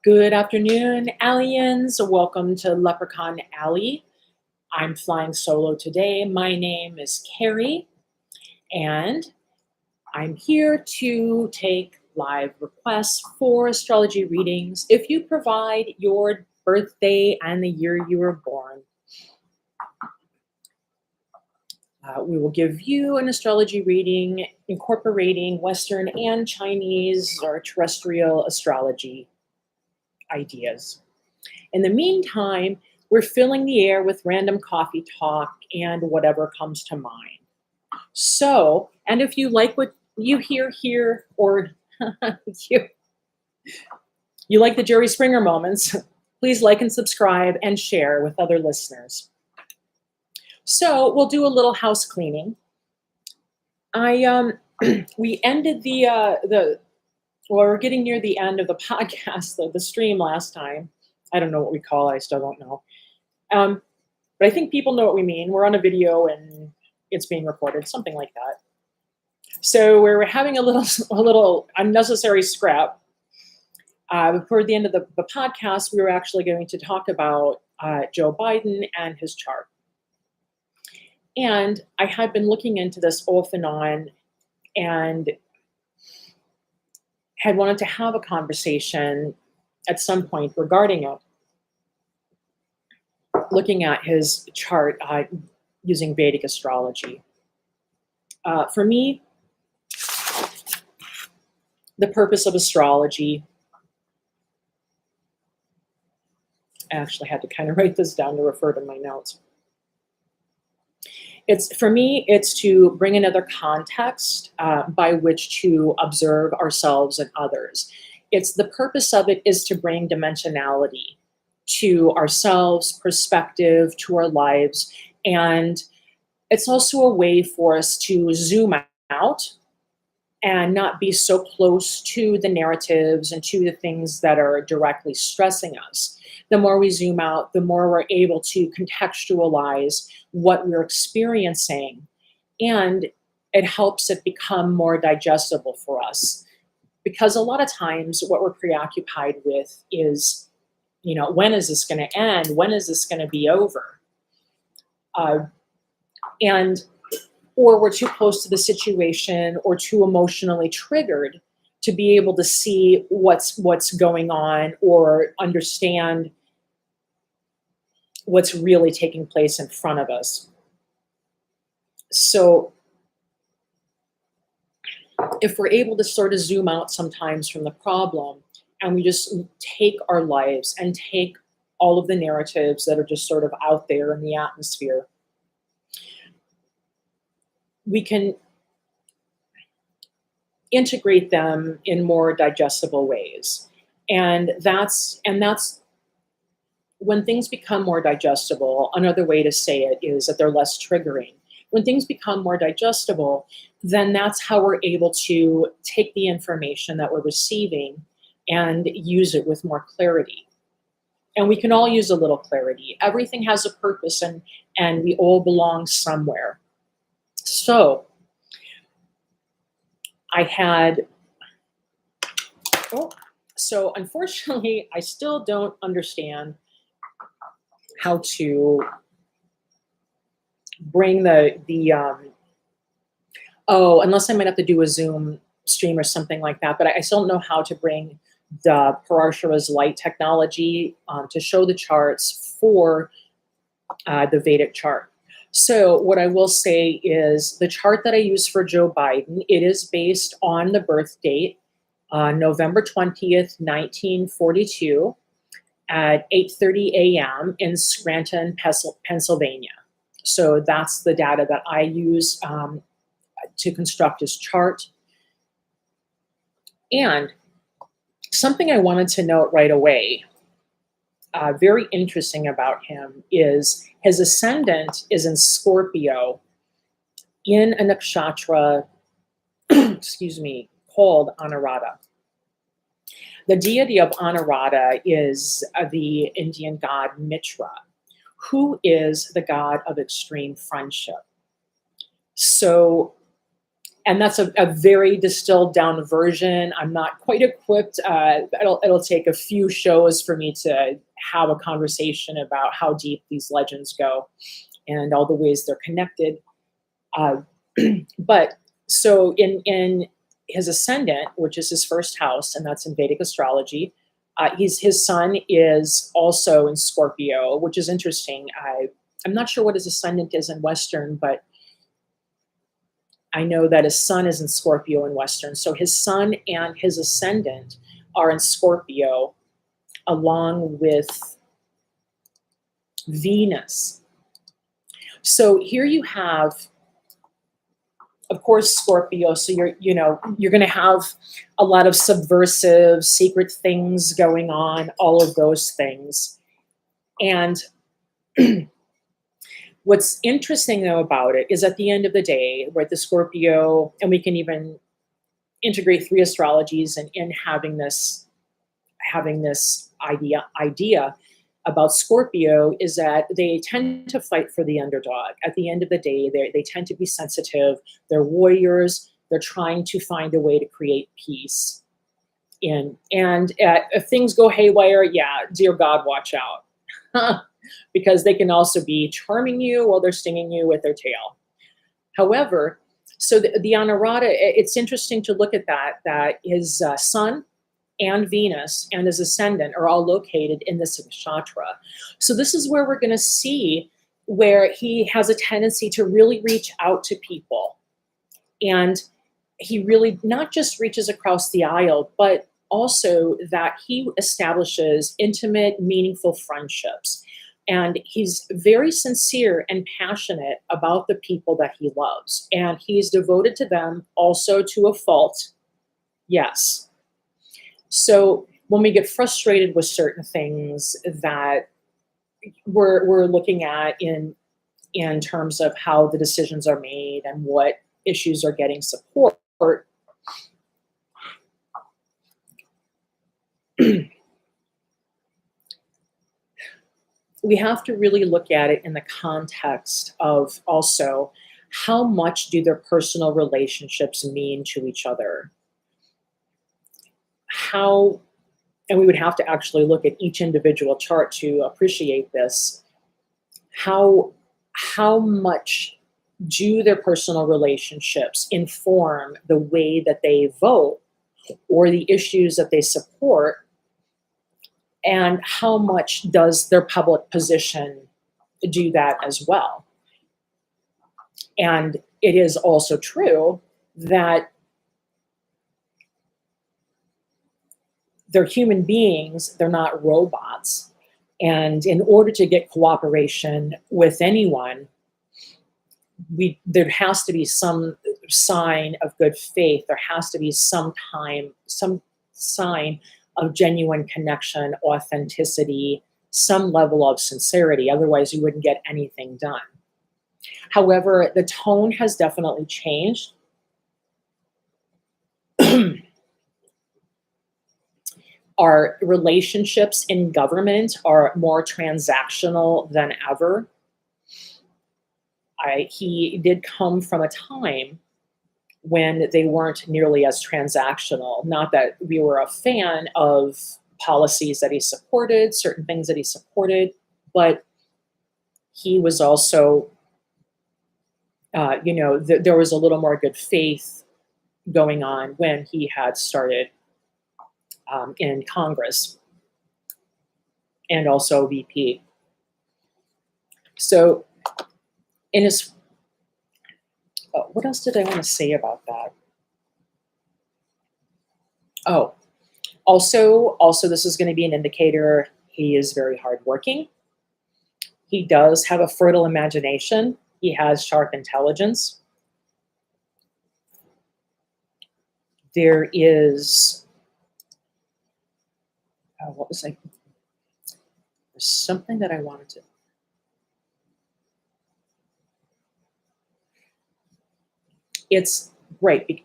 Good afternoon, aliens. Welcome to Leprechaun Alley. I'm flying solo today. My name is Carrie, and I'm here to take live requests for astrology readings. If you provide your birthday and the year you were born, we will give you an astrology reading incorporating Western and Chinese or terrestrial astrology ideas. In the meantime, we're filling the air with random coffee talk and whatever comes to mind. So, and if you like what you hear here, or you like the Jerry Springer moments, please like and subscribe and share with other listeners. So we'll do a little house cleaning. We ended we're getting near the end of the podcast, the stream last time. I don't know what we call it. I still don't know. But I think people know what we mean. We're on a video and it's being recorded, something like that. So we're having a little unnecessary scrap. Before the end of the podcast, we were actually going to talk about Joe Biden and his chart. And I had been looking into this off and on and had wanted to have a conversation at some point regarding it, looking at his chart using Vedic astrology. For me, the purpose of astrology, I actually had to kind of write this down to refer to my notes. For me, it's to bring another context by which to observe ourselves and others. The purpose of it is to bring dimensionality to ourselves, perspective to our lives, and it's also a way for us to zoom out and not be so close to the narratives and to the things that are directly stressing us. The more we zoom out, the more we're able to contextualize what we're experiencing, and it helps it become more digestible for us. Because a lot of times what we're preoccupied with is, when is this going to end? When is this going to be over? Or we're too close to the situation or too emotionally triggered to be able to see what's going on or understand what's really taking place in front of us. So if we're able to sort of zoom out sometimes from the problem and we just take our lives and take all of the narratives that are just sort of out there in the atmosphere, we can integrate them in more digestible ways. And that's when things become more digestible. Another way to say it is that they're less triggering. When things become more digestible, then that's how we're able to take the information that we're receiving and use it with more clarity. And we can all use a little clarity. Everything has a purpose, and we all belong somewhere. So so unfortunately, I still don't understand how to bring unless I might have to do a Zoom stream or something like that, but I still don't know how to bring the Parashara's light technology to show the charts for the Vedic chart. So what I will say is the chart that I use for Joe Biden, it is based on the birth date, November 20th, 1942 at 8:30 a.m. in Scranton, Pennsylvania. So that's the data that I use to construct his chart. And something I wanted to note right away, very interesting about him, is his ascendant is in Scorpio in a nakshatra, called Anuradha. The deity of Anuradha is the Indian god Mitra, who is the god of extreme friendship. So And that's a very distilled down version. I'm not quite equipped. It'll take a few shows for me to have a conversation about how deep these legends go and all the ways they're connected. Uh, but so in his ascendant, which is his first house, and that's in Vedic astrology, his sun is also in Scorpio, which is interesting. I'm not sure what his ascendant is in Western, but I know that his sun is in Scorpio in Western. So his sun and his ascendant are in Scorpio, along with Venus. So here you have, of course, Scorpio. So you're going to have a lot of subversive, secret things going on, all of those things. And what's interesting, though, about it is at the end of the day, right, the Scorpio, and we can even integrate 3 astrologies and in having this idea about Scorpio is that they tend to fight for the underdog. At the end of the day, they tend to be sensitive. They're warriors. They're trying to find a way to create peace. And if things go haywire, yeah, dear God, watch out. Because they can also be charming you while they're stinging you with their tail. However, so the Anurata, it's interesting to look at that his sun and Venus and his ascendant are all located in this nakshatra. So this is where we're going to see where he has a tendency to really reach out to people. And he really not just reaches across the aisle, but also that he establishes intimate, meaningful friendships. And he's very sincere and passionate about the people that he loves. And he's devoted to them also to a fault. Yes. So when we get frustrated with certain things that we're looking at in terms of how the decisions are made and what issues are getting support, we have to really look at it in the context of also how much do their personal relationships mean to each other? And we would have to actually look at each individual chart to appreciate this. How much do their personal relationships inform the way that they vote or the issues that they support? And how much does their public position do that as well? And it is also true that they're human beings, they're not robots. And in order to get cooperation with anyone, there has to be some sign of good faith. There has to be some sign of genuine connection, authenticity, some level of sincerity. Otherwise, you wouldn't get anything done. However, the tone has definitely changed. Our relationships in government are more transactional than ever. He did come from a time when they weren't nearly as transactional. Not that we were a fan of policies that he supported, certain things that he supported, but he was also, there was a little more good faith going on when he had started in Congress and also VP. So in his, what else did I want to say about that? Oh, also this is going to be an indicator he is very hardworking. He does have a fertile imagination. He has sharp intelligence. There is, what was I? There's something that I wanted to. It's great.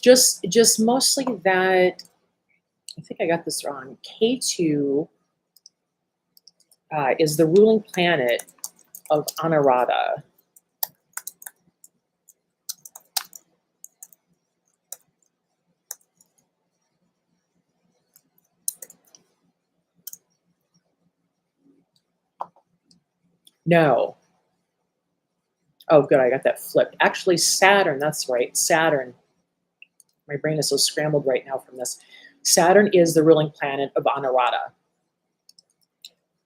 Just mostly that. I think I got this wrong. K2 is the ruling planet of Anurata. No. Oh, good. I got that flipped. Actually, Saturn. That's right. Saturn. My brain is so scrambled right now from this. Saturn is the ruling planet of Anurata.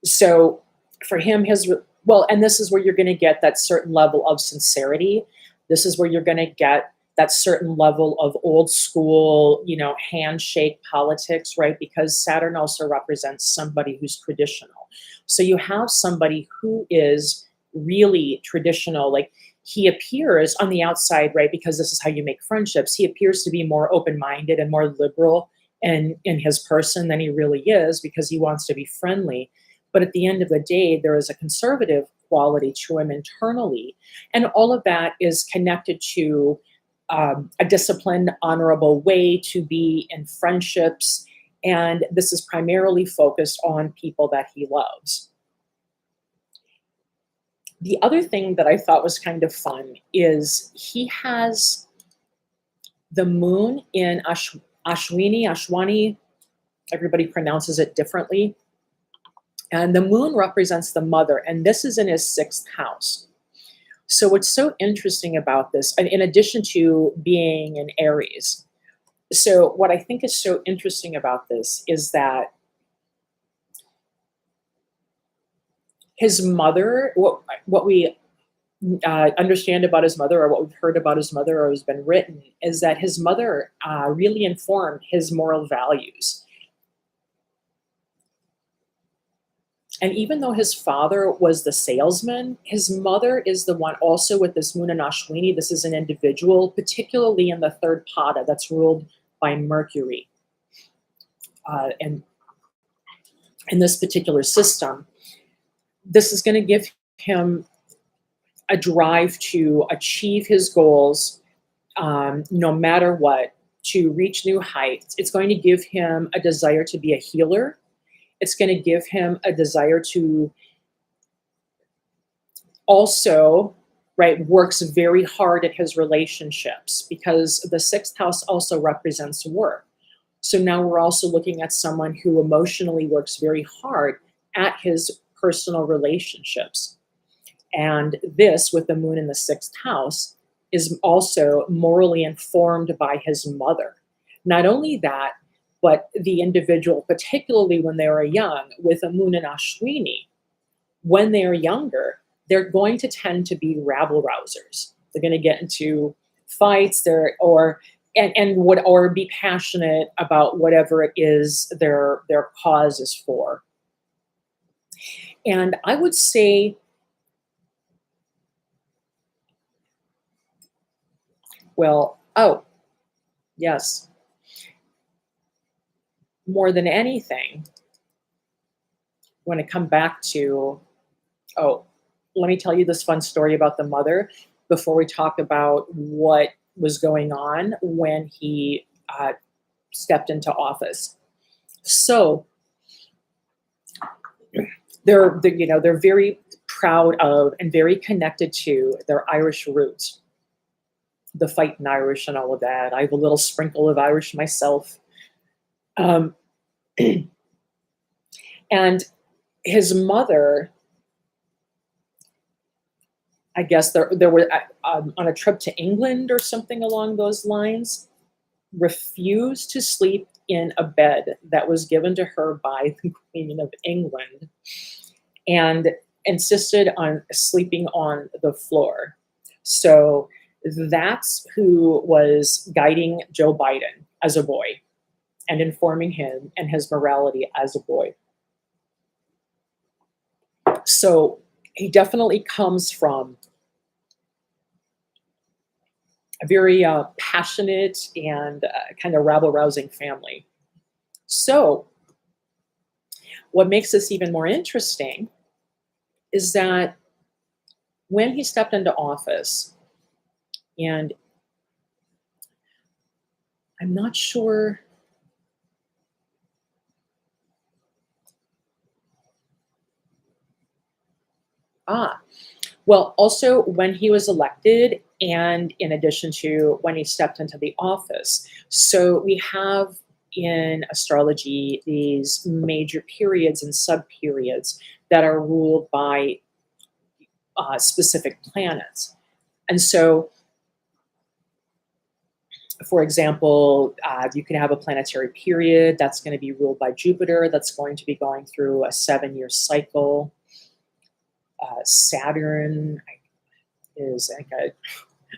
So for him, well, and this is where you're going to get that certain level of sincerity. This is where you're going to get that certain level of old school, handshake politics, right? Because Saturn also represents somebody who's traditional. So you have somebody who is really traditional, like he appears on the outside, right? Because this is how you make friendships. He appears to be more open-minded and more liberal in his person than he really is because he wants to be friendly. But at the end of the day, there is a conservative quality to him internally. And all of that is connected to a disciplined, honorable way to be in friendships. And this is primarily focused on people that he loves. The other thing that I thought was kind of fun is he has the moon in Ashwani, everybody pronounces it differently. And the moon represents the mother, and this is in his 6th house. So what's so interesting about this, and in addition to being in Aries, so what I think is so interesting about this is that his mother, what we understand about his mother, or what we've heard about his mother, or has been written, is that his mother really informed his moral values. And even though his father was the salesman, his mother is the one also with this moon in Ashwini. This is an individual, particularly in the 3rd pada that's ruled by Mercury. And in this particular system, this is going to give him a drive to achieve his goals, no matter what, to reach new heights. It's going to give him a desire to be a healer. It's going to give him a desire to also, right, works very hard at his relationships, because the 6th house also represents work. So now we're also looking at someone who emotionally works very hard at his personal relationships. And this, with the moon in the 6th house, is also morally informed by his mother. Not only that, but the individual, particularly when they are young, with a moon in Ashwini, when they are younger, they're going to tend to be rabble rousers. They're going to get into fights, or be passionate about whatever it is their cause is for. And I would say, well, oh, yes, more than anything, when it come back to, oh, let me tell you this fun story about the mother before we talk about what was going on when he stepped into office. So they're very proud of and very connected to their Irish roots, the fighting Irish and all of that. I have a little sprinkle of Irish myself. Um, and his mother, I guess there were on a trip to England or something along those lines, refused to sleep in a bed that was given to her by the Queen of England, and insisted on sleeping on the floor. So that's who was guiding Joe Biden as a boy and informing him and his morality as a boy. So he definitely comes from a very passionate and kind of rabble-rousing family. So what makes this even more interesting is that when he stepped into office, and I'm not sure, Ah, well, also when he was elected, and in addition to when he stepped into the office. So we have in astrology these major periods and sub-periods that are ruled by specific planets. And so, for example, you can have a planetary period that's going to be ruled by Jupiter, that's going to be going through a 7-year cycle. Saturn is like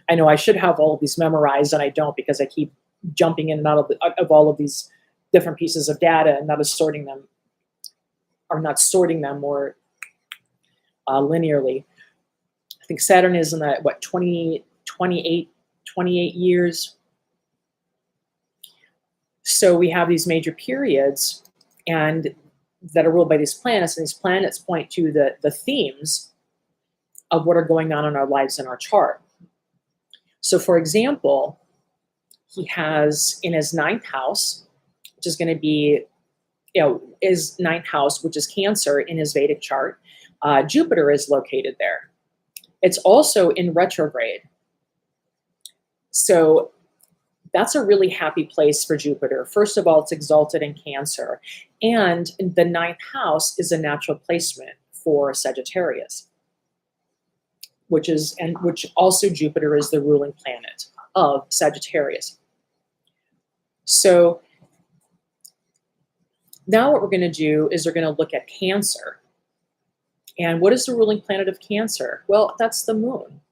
I know I should have all of these memorized, and I don't because I keep jumping in and out of all of these different pieces of data and not sorting them more linearly. I think Saturn is in that, what, 28 years. So we have these major periods and that are ruled by these planets, and these planets point to the themes of what are going on in our lives in our chart. So for example, he has in his 9th house, which is going to be, his 9th house, which is Cancer in his Vedic chart, Jupiter is located there. It's also in retrograde. So that's a really happy place for Jupiter. First of all, it's exalted in Cancer, and the 9th house is a natural placement for Sagittarius, which also Jupiter is the ruling planet of Sagittarius. So now what we're going to do is we're going to look at Cancer. And what is the ruling planet of Cancer? Well, that's the moon.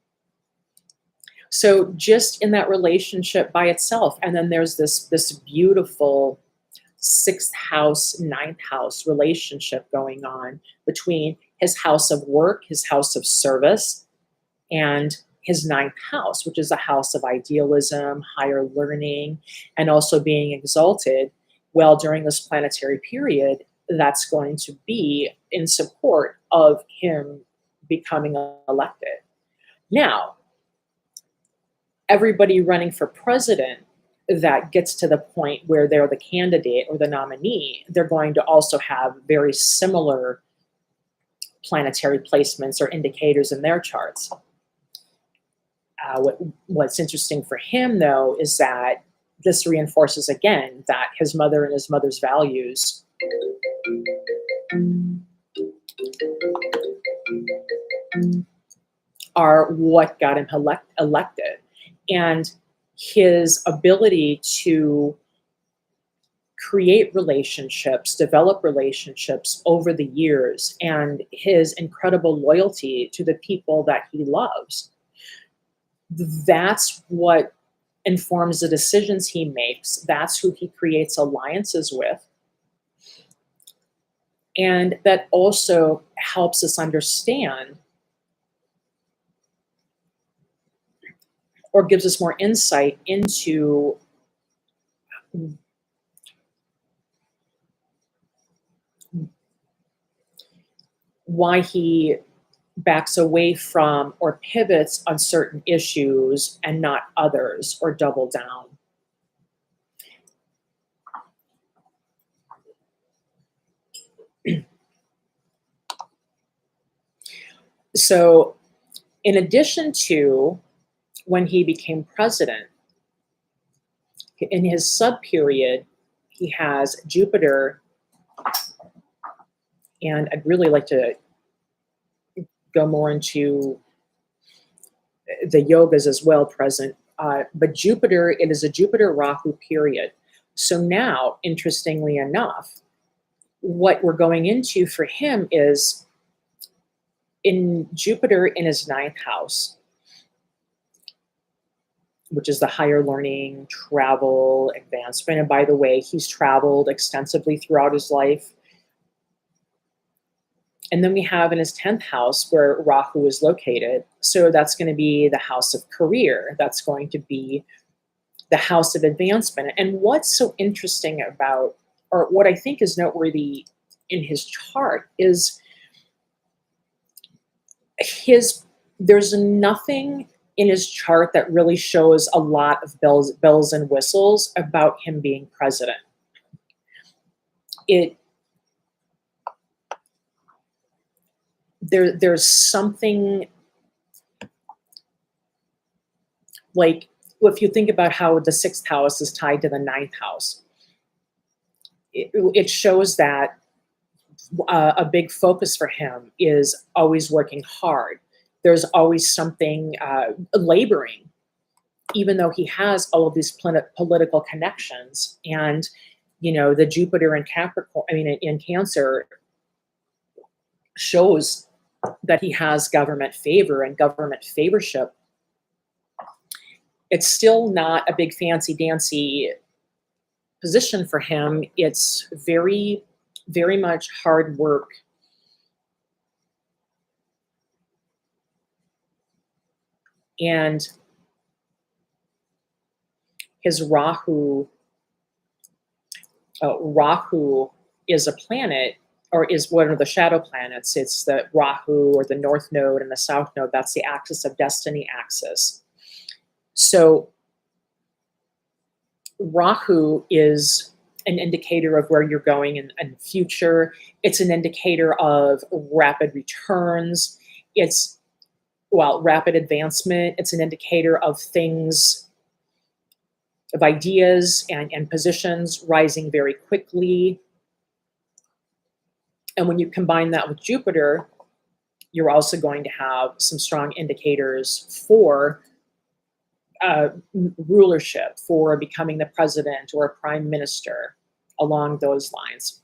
So just in that relationship by itself, and then there's this beautiful 6th house, 9th house relationship going on between his house of work, his house of service, and his 9th house, which is a house of idealism, higher learning, and also being exalted. Well, during this planetary period, that's going to be in support of him becoming elected. Now, everybody running for president that gets to the point where they're the candidate or the nominee, they're going to also have very similar planetary placements or indicators in their charts. What's interesting for him, though, is that this reinforces again that his mother and his mother's values are what got him elected. And his ability to create relationships, develop relationships over the years, and his incredible loyalty to the people that he loves, that's what informs the decisions he makes. That's who he creates alliances with. And that also helps us understand or gives us more insight into why he backs away from or pivots on certain issues and not others, or double down. So in addition to when he became president, in his sub-period, he has Jupiter, and I'd really like to go more into the yogas as well present, but Jupiter, it is a Jupiter-Rahu period. So now, interestingly enough, what we're going into for him is in Jupiter in his 9th house, which is the higher learning, travel, advancement. And by the way, he's traveled extensively throughout his life. And then we have in his 10th house where Rahu is located. So that's going to be the house of career. That's going to be the house of advancement. And what's so interesting about, or what I think is noteworthy in his chart, is there's nothing in his chart that really shows a lot of bells and whistles about him being president. there's something like, if you think about how the sixth house is tied to the ninth house, it shows that a big focus for him is always working hard. There's always something laboring, even though he has all of these political connections. And, the Jupiter in Capricorn, in Cancer, shows that he has government favor and government favorship. It's still not a big fancy dancy position for him. It's very, very much hard work. And his Rahu is a planet, or is one of the shadow planets. It's the Rahu, or the North Node and the South Node. That's the axis of destiny axis. So Rahu is an indicator of where you're going in the future. It's an indicator of rapid returns. It's, rapid advancement. It's an indicator of things, of ideas and positions rising very quickly. And when you combine that with Jupiter, you're also going to have some strong indicators for rulership, for becoming the president or a prime minister, along those lines.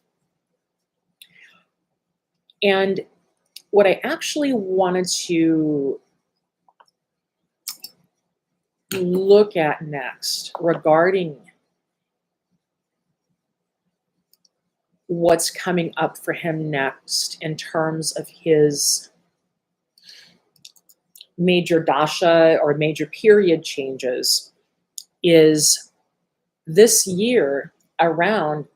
And what I actually wanted to look at next regarding what's coming up for him next in terms of his major dasha or major period changes is this year around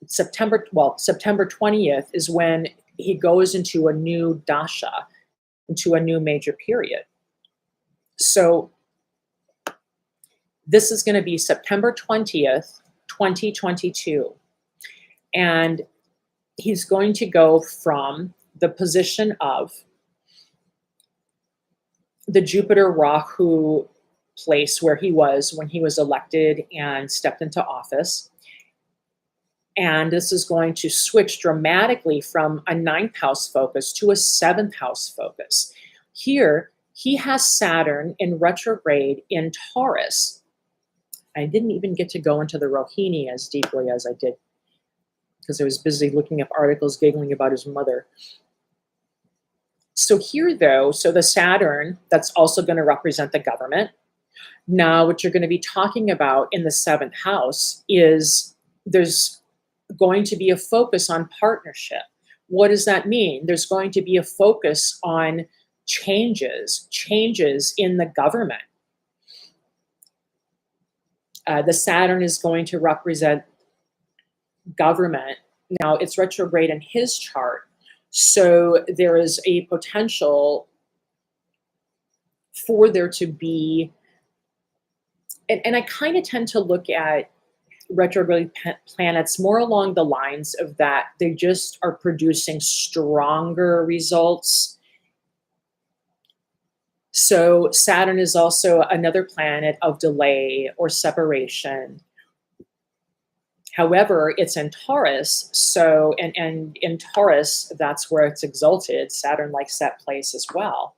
September 20th is when he goes into a new dasha, into a new major period. So this is going to be September 20th, 2022. And he's going to go from the position of the Jupiter Rahu place where he was when he was elected and stepped into office. And this is going to switch dramatically from a ninth house focus to a seventh house focus. Here, he has Saturn in retrograde in Taurus. I didn't even get to go into the Rohini as deeply as I did because I was busy looking up articles giggling about his mother. So here, though, so the Saturn, that's also going to represent the government. Now, what you're going to be talking about in the seventh house is there's going to be a focus on partnership. What does that mean? There's going to be a focus on changes in the government. The Saturn is going to represent government. Now, it's retrograde in his chart, so there is a potential for there to be, and I kind of tend to look at retrograde planets more along the lines of that they just are producing stronger results. So Saturn is also another planet of delay or separation. However, it's in Taurus, so and in Taurus, that's where it's exalted. Saturn likes that place as well.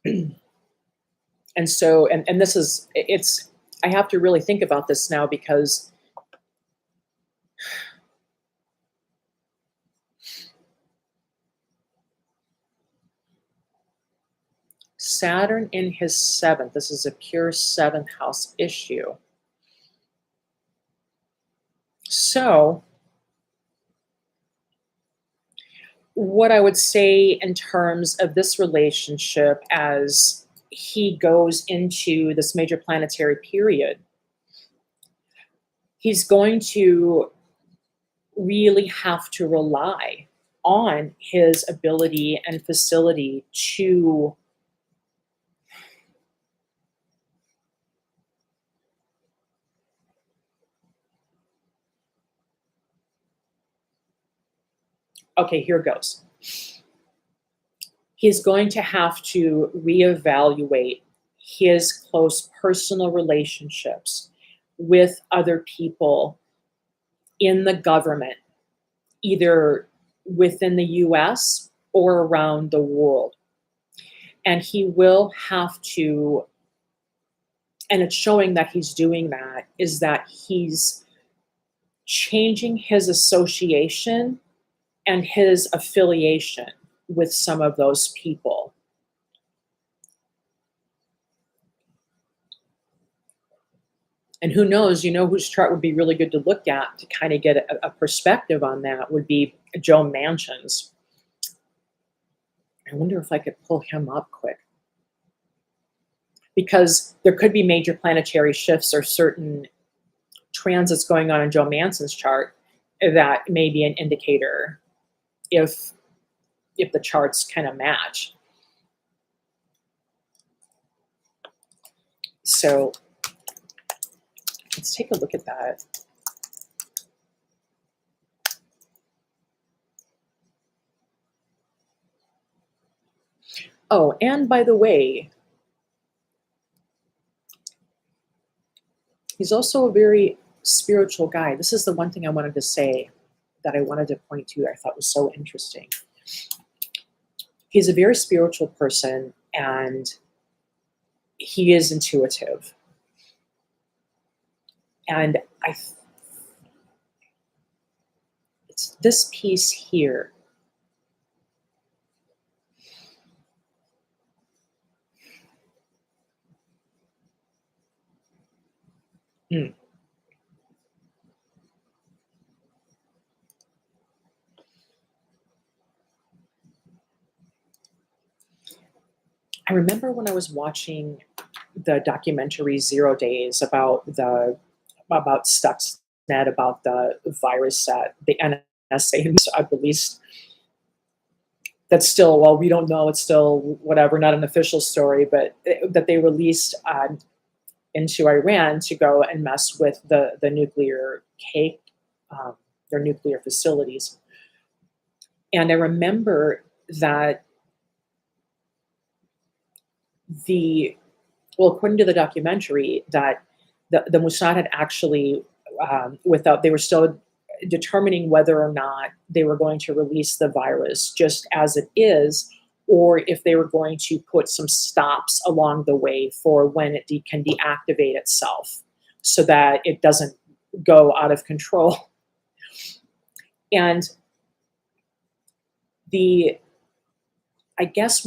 And so, and this is, it's, I have to really think about this now because Saturn in his seventh, this is a pure seventh house issue. So what I would say in terms of this relationship as he goes into this major planetary period, he's going to really have to rely on his ability and facility to okay, here goes. He's going to have to reevaluate his close personal relationships with other people in the government, either within the US or around the world. And he will have to, and it's showing that he's doing that, is that he's changing his association and his affiliation with some of those people. And who knows, whose chart would be really good to look at to kind of get a perspective on that would be Joe Manchin's. I wonder if I could pull him up quick. Because there could be major planetary shifts or certain transits going on in Joe Manchin's chart that may be an indicator if the charts kind of match. So let's take a look at that. Oh, and by the way, he's also a very spiritual guy. This is the one thing I wanted to say that I wanted to point to that I thought was so interesting. He's a very spiritual person, and he is intuitive. And it's this piece here. Mm. I remember when I was watching the documentary 0 Days about Stuxnet, about the virus that the NSA released. That's still, well, we don't know. It's still whatever, not an official story, but that they released into Iran to go and mess with the nuclear cake, their nuclear facilities. And I remember that according to the documentary, that the Mossad had actually, they were still determining whether or not they were going to release the virus just as it is, or if they were going to put some stops along the way for when it can deactivate itself so that it doesn't go out of control. And I guess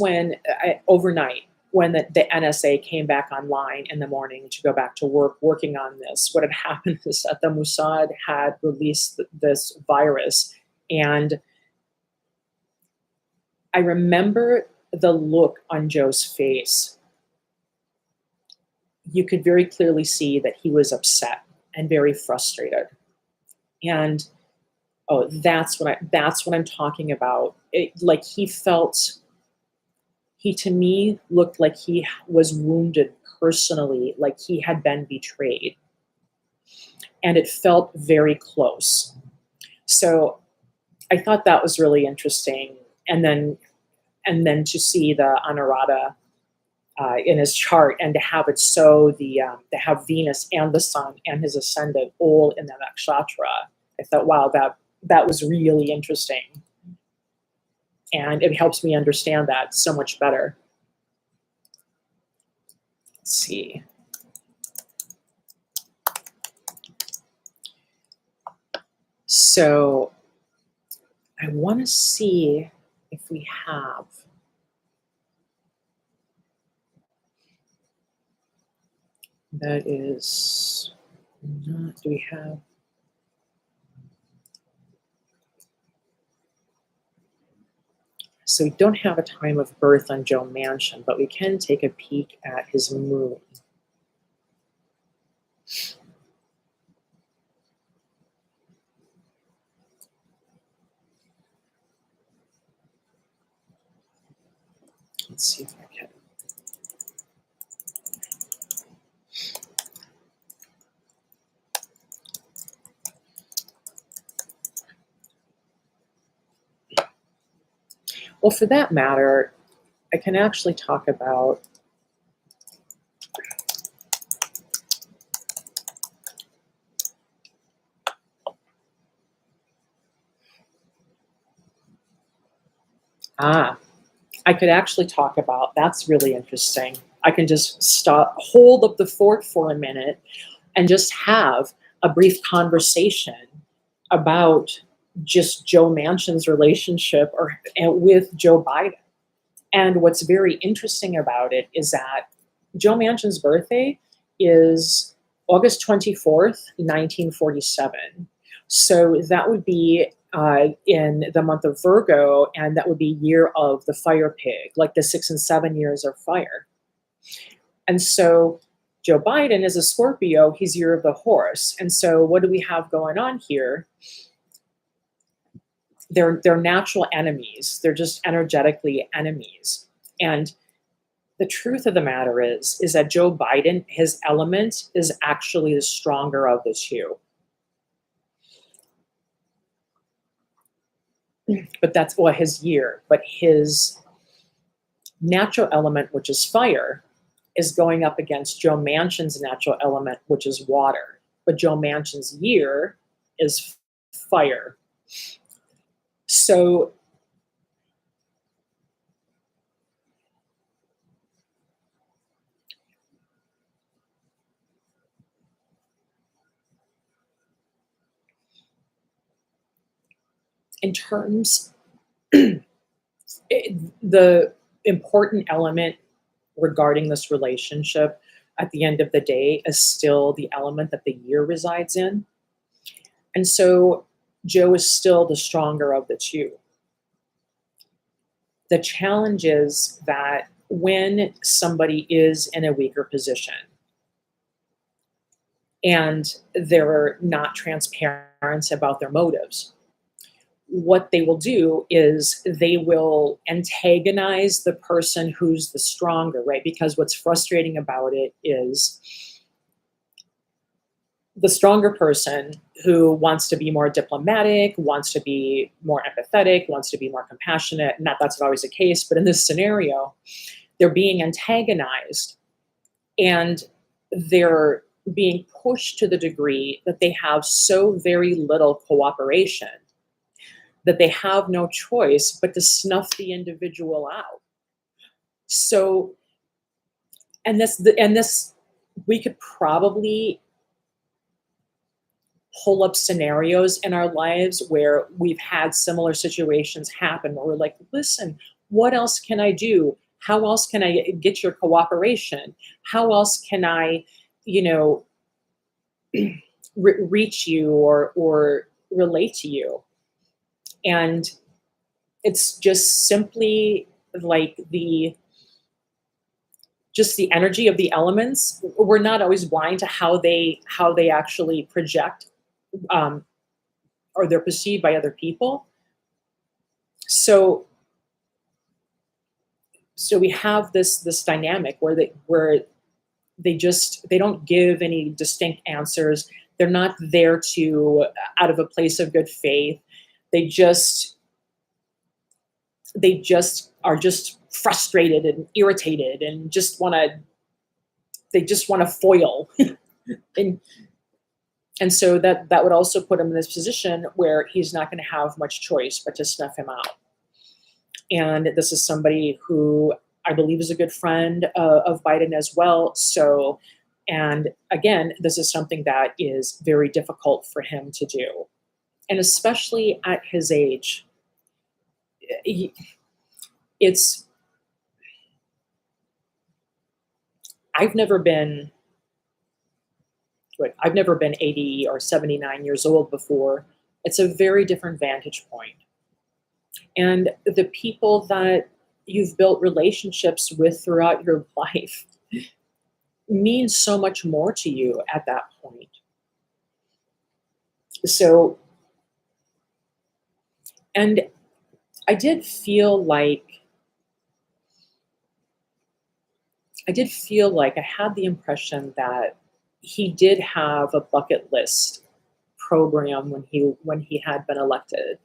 overnight, when the NSA came back online in the morning to go back to work working on this, what had happened is that the Mossad had released this virus. And I remember the look on Joe's face. You could very clearly see that he was upset and very frustrated. And that's what I'm talking about. Like he to me looked like he was wounded personally, like he had been betrayed. And it felt very close. So I thought that was really interesting. And then to see the Anurata in his chart, and to have it to have Venus and the Sun and his ascendant all in the nakshatra, I thought, wow, that was really interesting. And it helps me understand that so much better. Let's see. So I want to see if we have. That is not, do we have? So we don't have a time of birth on Joe Manchin, but we can take a peek at his moon. Let's see if I can. Well, for that matter, I can actually talk about ah, I could actually talk about that's really interesting. I can just stop, hold up the fort for a minute, and just have a brief conversation about just Joe Manchin's relationship with Joe Biden. And what's very interesting about it is that Joe Manchin's birthday is August 24th, 1947. So that would be in the month of Virgo, and that would be year of the fire pig, like the 6 and 7 years are fire. And so Joe Biden is a Scorpio, he's year of the horse. And so what do we have going on here? They're natural enemies. They're just energetically enemies. And the truth of the matter is that Joe Biden, his element is actually the stronger of the two. But that's his year. But his natural element, which is fire, is going up against Joe Manchin's natural element, which is water. But Joe Manchin's year is fire. So in terms, the important element regarding this relationship at the end of the day is still the element that the year resides in. And so Joe is still the stronger of the two. The challenge is that when somebody is in a weaker position and they're not transparent about their motives, what they will do is they will antagonize the person who's the stronger, right? Because what's frustrating about it is the stronger person who wants to be more diplomatic, wants to be more empathetic, wants to be more compassionate. Not that's not always the case, but in this scenario, they're being antagonized and they're being pushed to the degree that they have so very little cooperation that they have no choice but to snuff the individual out. So, and this, we could probably pull up scenarios in our lives where we've had similar situations happen where we're like, listen, what else can I do? How else can I get your cooperation? How else can I, reach you or relate to you? And it's just simply like the energy of the elements. We're not always blind to how they actually project, or they're perceived by other people. So we have this dynamic where they don't give any distinct answers. They're not there to out of a place of good faith. They just are just frustrated and irritated and they just want to foil. and so that would also put him in this position where he's not going to have much choice but to snuff him out. And this is somebody who I believe is a good friend of Biden as well. So, and again, this is something that is very difficult for him to do. And especially at his age, I've never been 80 or 79 years old before. It's a very different vantage point. And the people that you've built relationships with throughout your life means so much more to you at that point. So, and I did feel like I had the impression that he did have a bucket list program when he had been elected.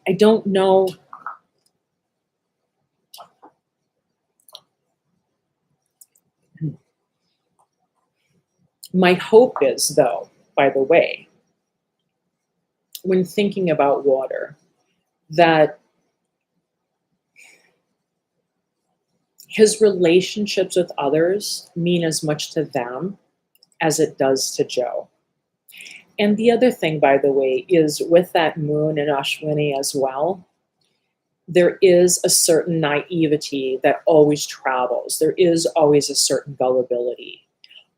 I don't know. My hope is, though, by the way, when thinking about water, that his relationships with others mean as much to them as it does to Joe. And the other thing, by the way, is with that moon in Ashwini as well, there is a certain naivety that always travels. There is always a certain gullibility.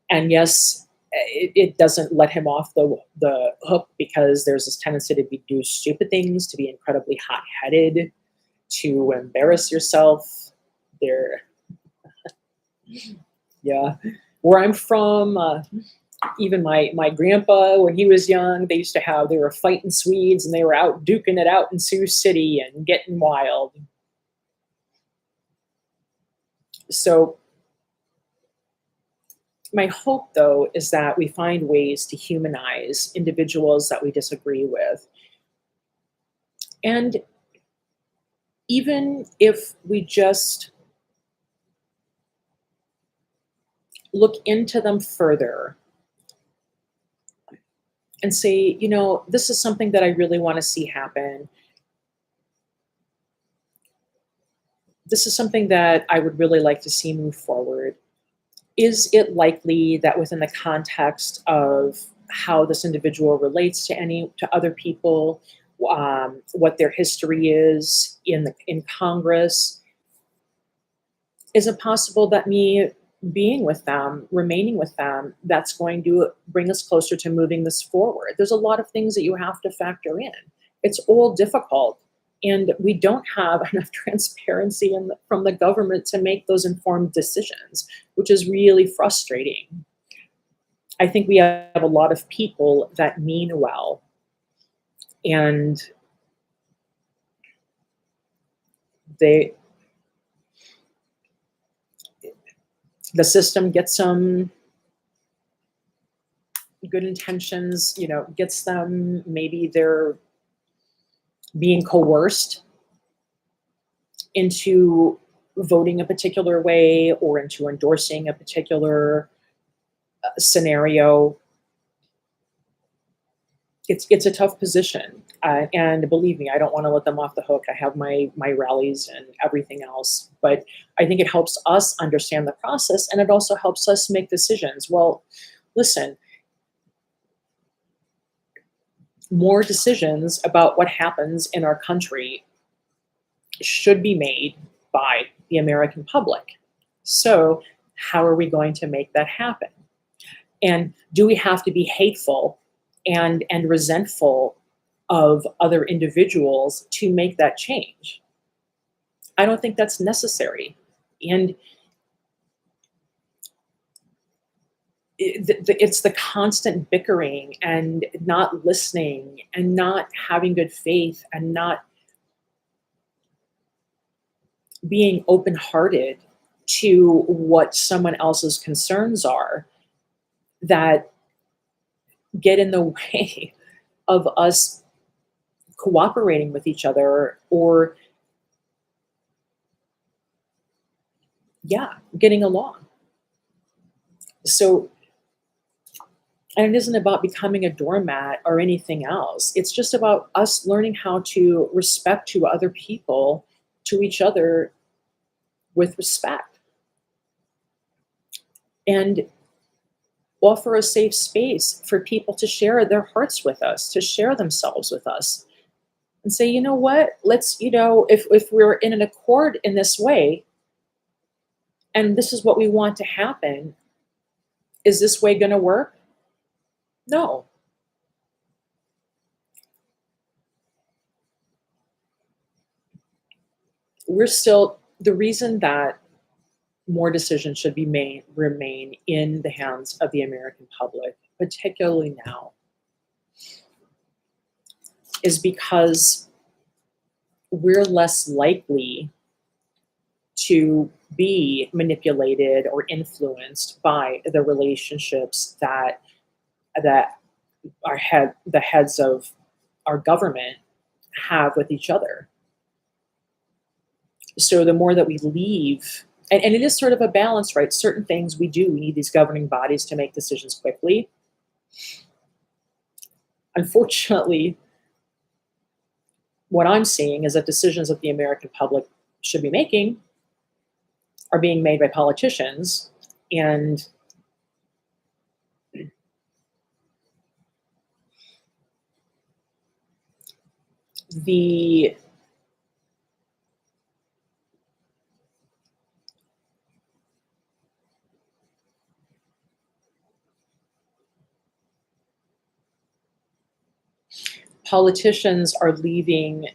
And yes, it doesn't let him off the hook because there's this tendency to do stupid things, to be incredibly hot-headed, to embarrass yourself. There, yeah. Where I'm from, even my grandpa, when he was young, they were fighting Swedes and they were out duking it out in Sioux City and getting wild. So my hope, though, is that we find ways to humanize individuals that we disagree with. And even if we just look into them further and say, this is something that I really want to see happen. This is something that I would really like to see move forward. Is it likely that within the context of how this individual relates to other people, what their history is in Congress, is it possible that me being with them, remaining with them, that's going to bring us closer to moving this forward? There's a lot of things that you have to factor in. It's all difficult. And we don't have enough transparency from the government to make those informed decisions, which is really frustrating. I think we have a lot of people that mean well, and the system gets some good intentions, gets them, maybe they're being coerced into voting a particular way or into endorsing a particular scenario. It's a tough position, and believe me, I don't want to let them off the hook. I have my rallies and everything else, but I think it helps us understand the process, and it also helps us make decisions. Well, listen, more decisions about what happens in our country should be made by the American public. So how are we going to make that happen? And do we have to be hateful and resentful of other individuals to make that change? I don't think that's necessary. And it's the constant bickering and not listening and not having good faith and not being open-hearted to what someone else's concerns are that get in the way of us cooperating with each other or, getting along. So, and it isn't about becoming a doormat or anything else. It's just about us learning how to respect to other people, to each other with respect, and offer a safe space for people to share their hearts with us, to share themselves with us, and say, you know what, let's, if we're in an accord in this way, and this is what we want to happen, is this way going to work? No. The reason that more decisions should be remain in the hands of the American public, particularly now, is because we're less likely to be manipulated or influenced by the relationships that the heads of our government have with each other. So the more that we leave, and it is sort of a balance, right? Certain things we do, we need these governing bodies to make decisions quickly. Unfortunately, what I'm seeing is that decisions that the American public should be making are being made by politicians, and the politicians are leaving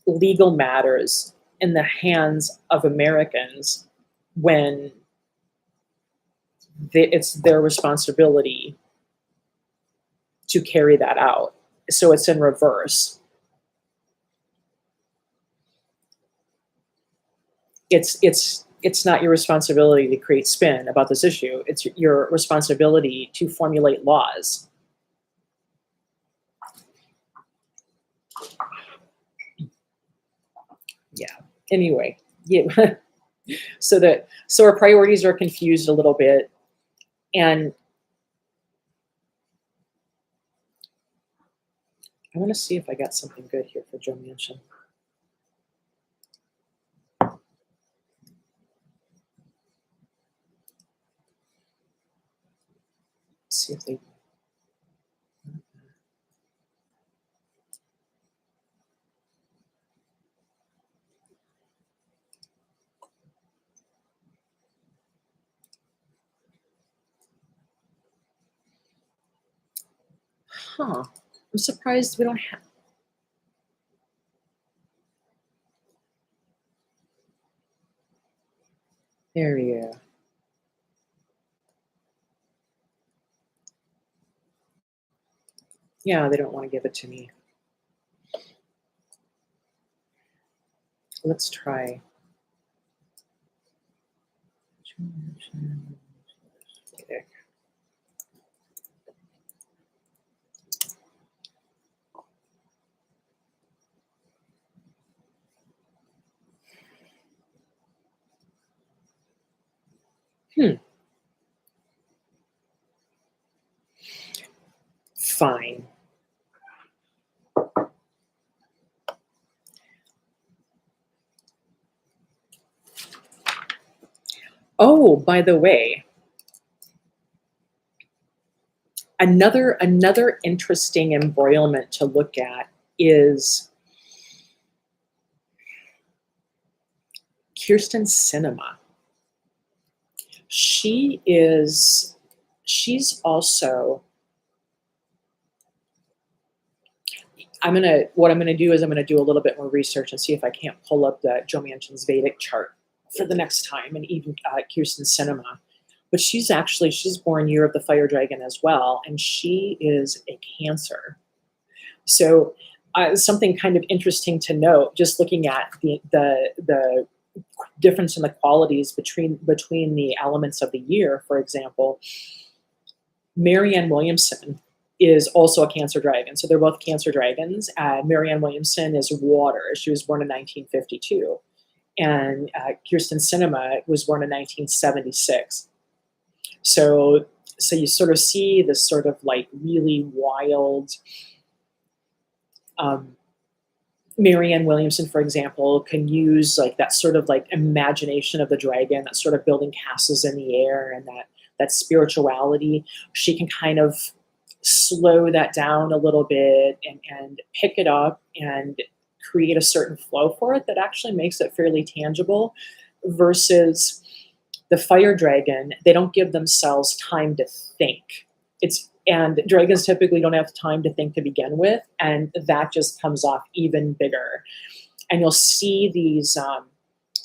legal matters in the hands of Americans when it's their responsibility to carry that out. So it's in reverse. It's not your responsibility to create spin about this issue. It's your responsibility to formulate laws. Yeah. Anyway, yeah. so our priorities are confused a little bit, and I want to see if I got something good here for Joe Manchin. Let's see if they. Huh. I'm surprised we don't have. There you go. Yeah, they don't want to give it to me. Let's try. Fine. Oh, by the way, another interesting embroilment to look at is Kirsten Sinema. She's also, what I'm gonna do is I'm gonna do a little bit more research and see if I can't pull up the Joe Manchin's Vedic chart for the next time, and even Kirsten Sinema. But she's born year of the fire dragon as well, and she is a Cancer. So something kind of interesting to note, just looking at the difference in the qualities between the elements of the year. For example, Marianne Williamson is also a Cancer dragon. So they're both Cancer dragons. Marianne Williamson is water. She was born in 1952. And Kirsten Sinema was born in 1976. So you sort of see this sort of like really wild, Marianne Williamson, for example, can use like that sort of like imagination of the dragon, that sort of building castles in the air, and that spirituality. She can kind of slow that down a little bit and pick it up and create a certain flow for it that actually makes it fairly tangible, versus the fire dragon. They don't give themselves time to think. And dragons typically don't have time to think to begin with, and that just comes off even bigger. And you'll see these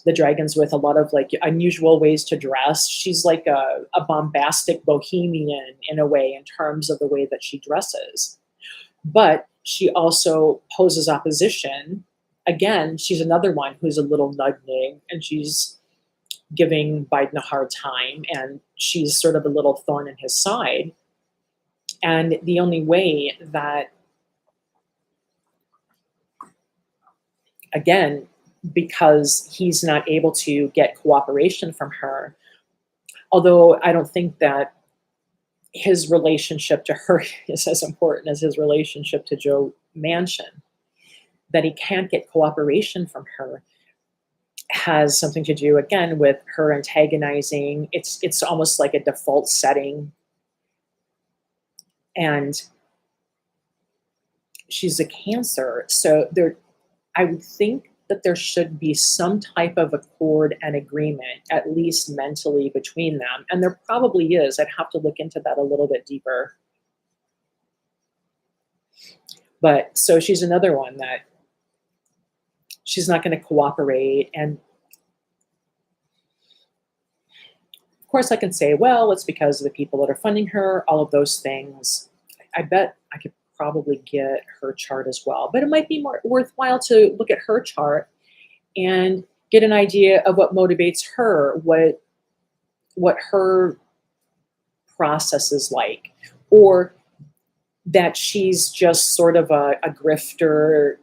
the dragons with a lot of like unusual ways to dress. She's like a bombastic bohemian in a way, in terms of the way that she dresses. But she also poses opposition. Again, she's another one who's a little nudging, and she's giving Biden a hard time, and she's sort of a little thorn in his side. And the only way that again, because he's not able to get cooperation from her, although I don't think that his relationship to her is as important as his relationship to Joe Manchin, that he can't get cooperation from her has something to do, again, with her antagonizing. It's almost like a default setting, and she's a Cancer, so there, I would think that there should be some type of accord and agreement, at least mentally, between them, and there probably is. I'd have to look into that a little bit deeper. But so she's another one that she's not going to cooperate. And of course, I can say, well, it's because of the people that are funding her, all of those things. I bet I could probably get her chart as well. But it might be more worthwhile to look at her chart and get an idea of what motivates her, what her process is like, or that she's just sort of a grifter.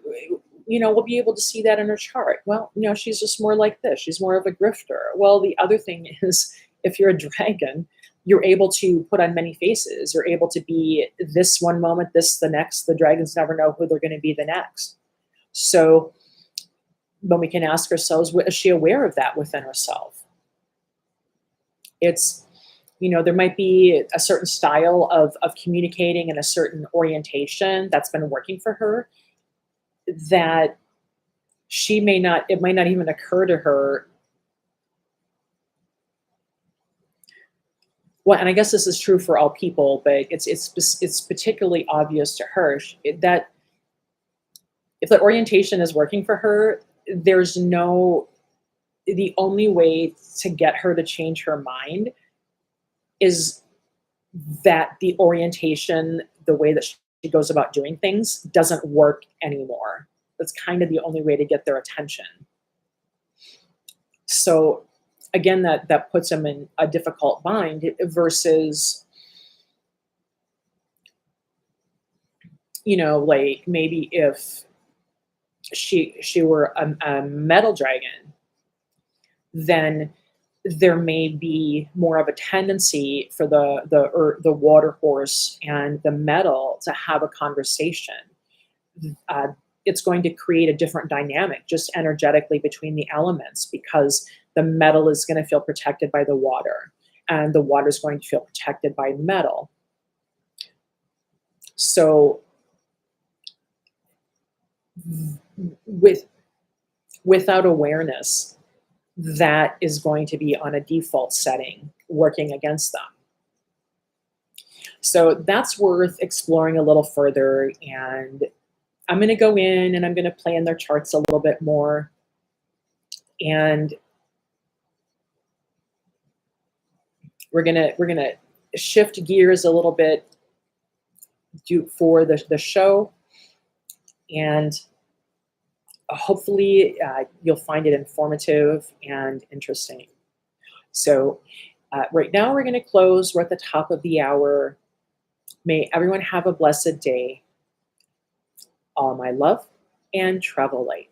We'll be able to see that in her chart. Well, she's just more like this. She's more of a grifter. Well, the other thing is, if you're a dragon, you're able to put on many faces. You're able to be this one moment, this the next. The dragons never know who they're going to be the next. So when we can ask ourselves, is she aware of that within herself? It's, there might be a certain style of communicating and a certain orientation that's been working for her that it might not even occur to her. Well, and I guess this is true for all people, but it's particularly obvious to her that if the orientation is working for her, the only way to get her to change her mind is that the orientation, the way that she goes about doing things, doesn't work anymore. That's kind of the only way to get their attention. So again, that puts them in a difficult bind versus, like maybe if she were a metal dragon, then there may be more of a tendency for the water horse and the metal to have a conversation. It's going to create a different dynamic just energetically between the elements, because the metal is going to feel protected by the water and the water is going to feel protected by metal. So without awareness, that is going to be on a default setting working against them. So that's worth exploring a little further, and I'm going to go in and I'm going to play in their charts a little bit more, and we're gonna shift gears a little bit for the show, and hopefully you'll find it informative and interesting. So right now we're going to close. We're at the top of the hour. May everyone have a blessed day. All my love and travel light.